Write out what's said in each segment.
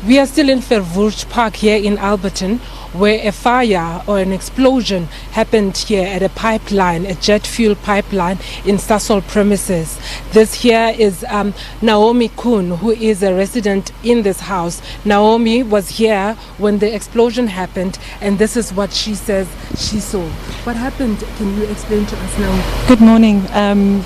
We are still in Verwoerd Park here in Alberton, where a fire or an explosion happened here at a pipeline, a jet fuel pipeline in Sasol premises. This here is Naomi Kuhn, who is a resident in this house. Naomi was here when the explosion happened, and this is what she says she saw. What happened? Can you explain to us now? Good morning.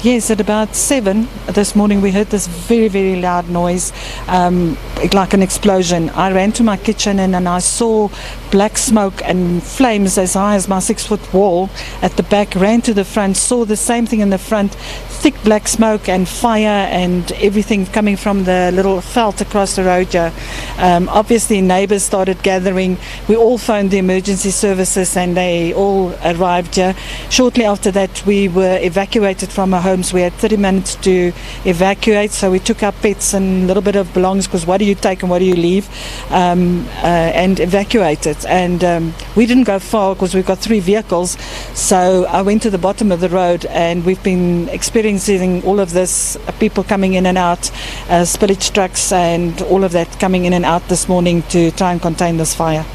Yes, at about 7 this morning we heard this very, very loud noise, like an explosion. I ran to my kitchen and I saw black smoke and flames as high as my 6-foot wall at the back, ran to the front, saw the same thing in the front, thick black smoke and fire and everything coming from the little veld across the road here. Obviously neighbours started gathering. We all phoned the emergency services and they all arrived here. Shortly after that we were evacuated from our homes. We had 30 minutes to evacuate, so we took our pets and a little bit of belongings, because what do you take and what do you leave, and evacuated. And we didn't go far because we've got 3 vehicles, so I went to the bottom of the road and we've been experiencing all of this, people coming in and out, spillage trucks and all of that coming in and out this morning to try and contain this fire.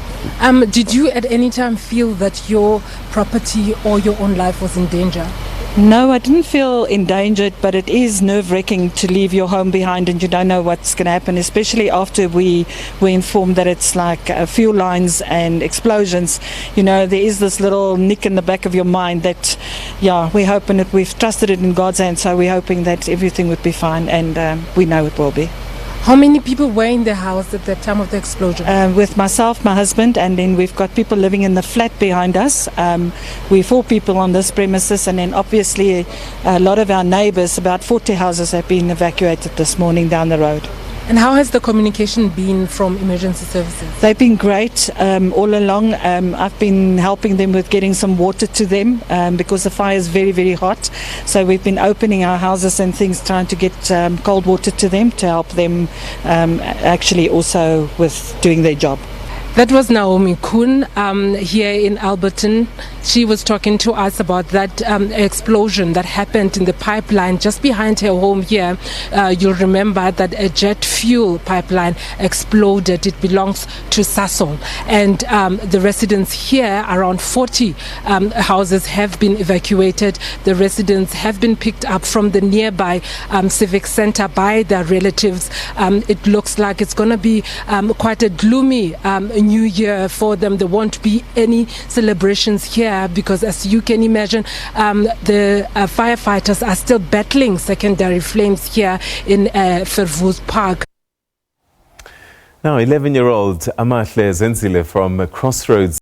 Did you at any time feel that your property or your own life was in danger? No, I didn't feel endangered, but it is nerve-wracking to leave your home behind and you don't know what's going to happen, especially after we were informed that it's like fuel lines and explosions. You know, there is this little nick in the back of your mind that, yeah, we're hoping that we've trusted it in God's hands, so we're hoping that everything would be fine, and we know it will be. How many people were in the house at the time of the explosion? With myself, my husband, and then we've got people living in the flat behind us. We're 4 people on this premises, and then obviously a lot of our neighbours, about 40 houses, have been evacuated this morning down the road. And how has the communication been from emergency services? They've been great all along. I've been helping them with getting some water to them because the fire is very, very hot. So we've been opening our houses and things, trying to get cold water to them to help them actually also with doing their job. That was Naomi Kuhn here in Alberton. She was talking to us about that explosion that happened in the pipeline just behind her home here. You'll remember that a jet fuel pipeline exploded. It belongs to Sasol. And the residents here, around 40 houses, have been evacuated. The residents have been picked up from the nearby civic center by their relatives. It looks like it's going to be quite a gloomy New Year for them. There won't be any celebrations here because, as you can imagine, the firefighters are still battling secondary flames here in Verwoerd Park. Now, 11-year-old Amahle Zenzile from Crossroads